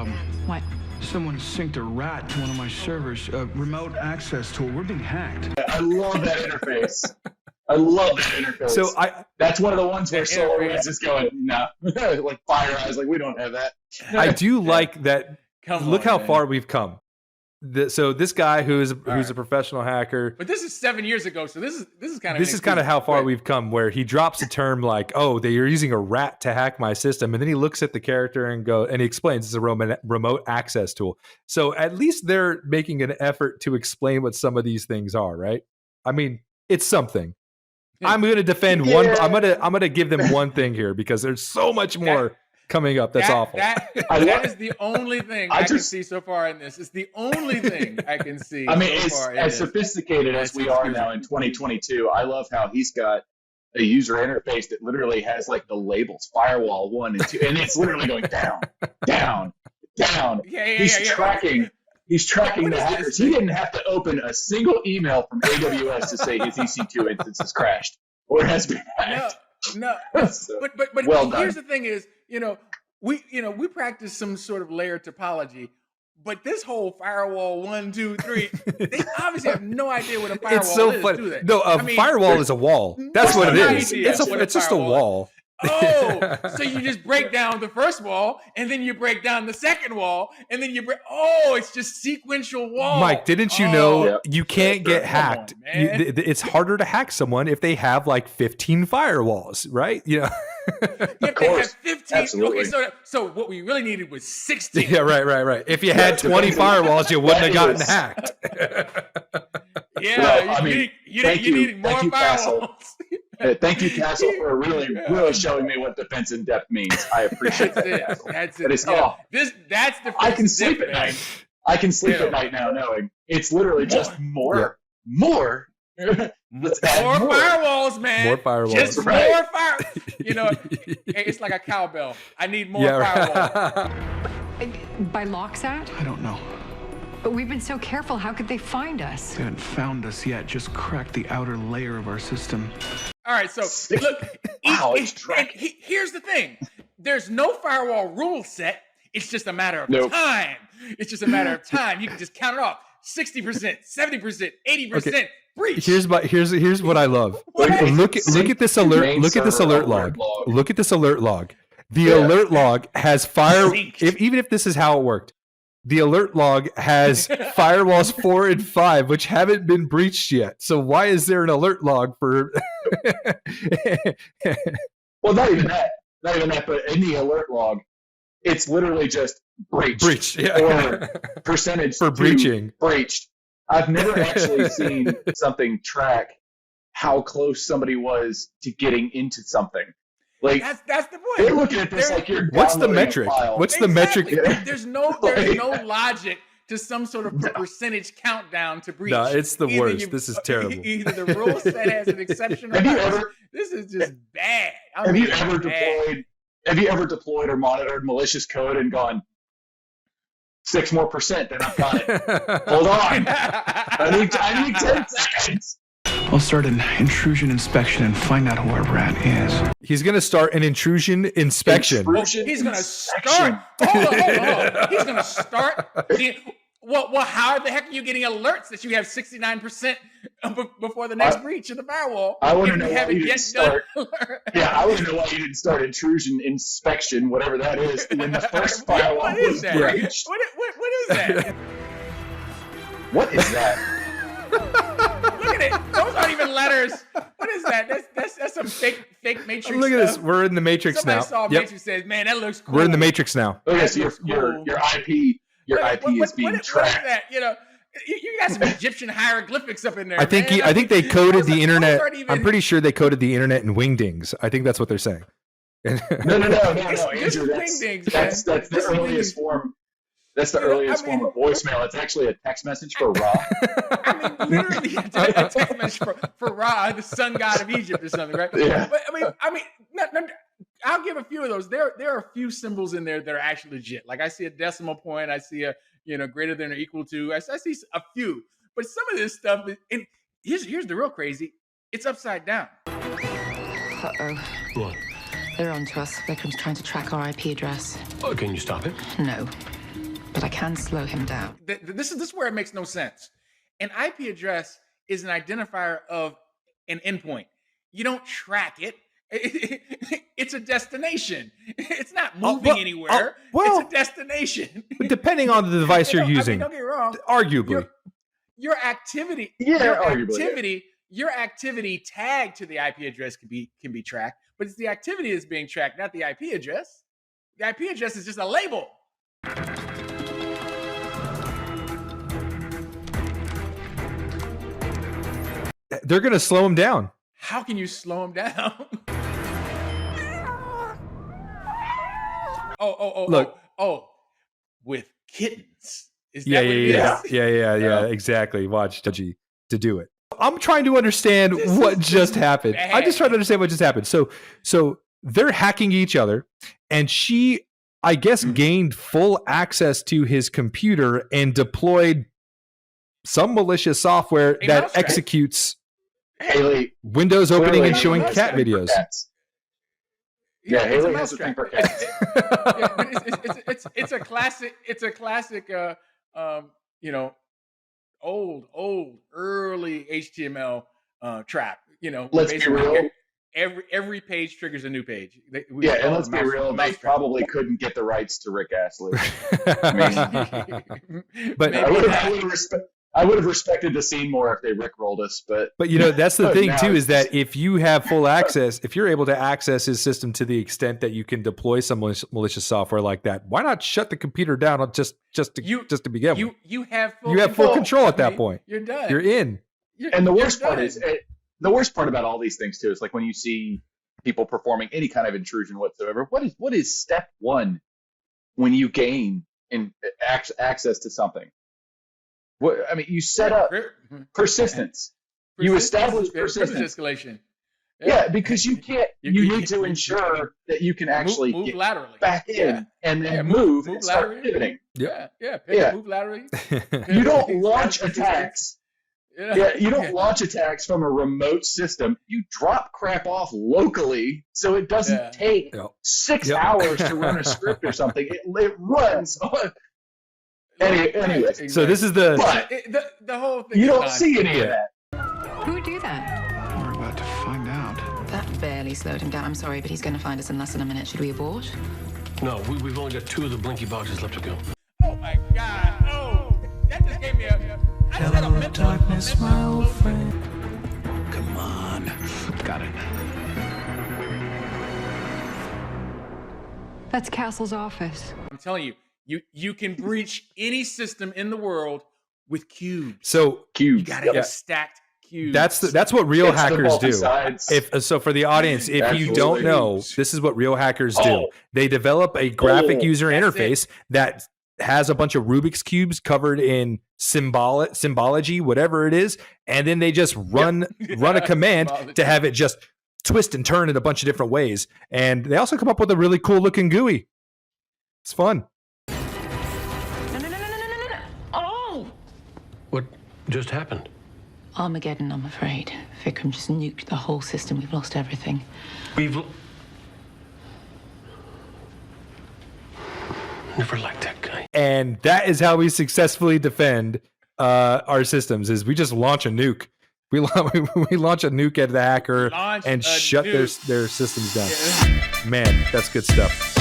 problem. What? Someone synced a rat to one of my servers, a remote access tool. We're being hacked. I love that interface. I love that interface. So that's one of the ones where SolarWinds is going, no, like Fire Eyes, like we don't have that. I do like that. Look how man. far we've come. So this guy who's a professional hacker. But this is 7 years ago, so this is kind of how far we've come. Where he drops a term like, "Oh, you're using a rat to hack my system," and then he looks at the character and he explains it's a remote access tool. So at least they're making an effort to explain what some of these things are, right? I mean, it's something. Yeah. I'm going to defend one. I'm going to give them one thing here because there's so much more coming up. That's awful. That is the only thing I can see so far in this. It's the only thing I can see. I mean, as sophisticated as we are now in 2022, I love how he's got a user interface that literally has like the labels firewall 1 and 2, and it's literally going down, down, down. He's tracking the hackers. He didn't have to open a single email from AWS to say his EC2 instance has crashed or has been hacked. No. So, but well here's done. the thing is, we practice some sort of layer topology, but this whole firewall 1, 2, 3, they obviously have no idea what a firewall it's so is, funny. do they? No, firewall is a wall. That's what it is. It's just a wall. Oh, so you just break down the first wall, and then you break down the second wall, and then you break. Oh, it's just sequential wall. Mike, didn't you know you can't get hacked? It's harder to hack someone if they have like 15 firewalls, right? If they have 15, absolutely. Okay, so what we really needed was 16. Yeah, right. If you had 20 firewalls, you wouldn't have gotten hacked. Yeah, you needed more firewalls. Thank you, Castle, for really showing me what defense in depth means. I appreciate that. That's it. That's the. I can sleep at night. I can sleep at night now knowing it's literally just more. Let's add more firewalls, man. More firewalls. Just more fire. It's like a cowbell. I need more firewalls. By Locksat? I don't know. But we've been so careful. How could they find us? They haven't found us yet. Just cracked the outer layer of our system. All right, so look. Here's the thing. There's no firewall rule set. It's just a matter of time. It's just a matter of time. You can just count it off. 60%, 70%, 80%. Breach. Here's what I love. Look at this alert. Look at this alert log. Look at this alert log. The alert log has even if this is how it worked, the alert log has firewalls 4 and 5, which haven't been breached yet. So why is there an alert log for? Well, not even that. But in the alert log, it's literally just breached or percentage for breaching. Breached. I've never actually seen something track how close somebody was to getting into something. Like that's the point. They're looking at this like you're. What's the metric? What's the metric? There's no logic to some sort of percentage countdown to breach. No, it's the worst. This is terrible. Either the rule set has an exception or not. This is just bad. Have you ever deployed or monitored malicious code and gone 6% more, then I've got it. Hold on. I need 10 seconds. I'll start an intrusion inspection and find out who our rat is. He's going to start an intrusion inspection. He's going to start. Hold on. He's going to start. Well, how the heck are you getting alerts that you have 69% before the next breach of the firewall? I want to know why you didn't start. I want to know why you didn't start intrusion inspection, whatever that is, when the first firewall was breached. What is that? What is that? Look at it. Those aren't even letters. What is that? That's some fake Matrix Look at this. We're in the Matrix now. Somebody saw Matrix says, man, that looks cool. We're in the Matrix now. Okay, so your IP is being tracked. What is that? You got some Egyptian hieroglyphics up in there. I think they coded the internet. I'm pretty sure they coded the internet in wingdings. I think that's what they're saying. No, Andrew, that's the earliest form. That's the earliest form of voicemail. It's actually a text message for Ra. I mean, literally a text message for Ra, the sun god of Egypt or something, right? Yeah. But I mean, I'll give a few of those. There are a few symbols in there that are actually legit. Like I see a decimal point. I see a greater than or equal to. I see a few. But some of this stuff, and here's the real crazy. It's upside down. Uh-oh. What? They're on to us. They're trying to track our IP address. Oh, can you stop it? No. but I can slow him down. This is where it makes no sense. An IP address is an identifier of an endpoint. You don't track it. It's a destination. It's not moving anywhere. It's a destination. But depending on the device you're using, don't get me wrong. arguably. Your activity, your activity tagged to the IP address can be tracked, but it's the activity that's being tracked, not the IP address. The IP address is just a label. They're going to slow him down. How can you slow him down? Look. With kittens. Is that what it is? Yeah, exactly. Watch Dudgy to do it. I'm trying to understand what just happened. I'm just trying to understand what just happened. So they're hacking each other, and she, I guess, gained full access to his computer and deployed some malicious software that executes Windows opening and showing cat videos. Yeah, Haley has a thing for cats. It's a classic. It's a classic. Old early HTML trap. Let's be real. Every page triggers a new page. And let's be real. They probably couldn't get the rights to Rick Astley. But I would have respected the scene more if they rickrolled us. But that's the thing too, is that if you have full access, if you're able to access his system to the extent that you can deploy some malicious software like that, why not shut the computer down just to begin with? You have full control at that point. You're done. You're in. And the worst part is the worst part about all these things too is like when you see people performing any kind of intrusion whatsoever. What is step one when you gain access to something? You set up persistence. You establish persistence. Escalation. Yeah, because you can't. You need to ensure that you can actually move get laterally back in and then move and start laterally. pivoting. Move laterally. You don't launch attacks. You don't launch attacks from a remote system. You drop crap off locally, so it doesn't take 6 hours to run a script or something. It runs. Anyway, so this is the whole thing. You don't see any of that. Who would do that? We're about to find out. That barely slowed him down. I'm sorry, but he's going to find us in less than a minute. Should we abort? No, we've only got 2 of the blinky boxes left to go. Oh my God! Oh, that just gave me a. I just had a mental darkness, my old friend. Come on. Got it. That's Castle's office. I'm telling you. You can breach any system in the world with cubes. So you gotta have stacked cubes. That's what real hackers do. Sides. For the audience, if you don't know, this is what real hackers do. They develop a graphic user interface that has a bunch of Rubik's cubes covered in symbology, whatever it is, and then they just run a command to have it just twist and turn in a bunch of different ways. And they also come up with a really cool looking GUI. It's fun. What just happened? Armageddon, I'm afraid. Vikram just nuked the whole system. We've lost everything. Never liked that guy. And that is how we successfully defend our systems, is we just launch a nuke. We launch a nuke at the hacker and shut their systems down. Man, that's good stuff.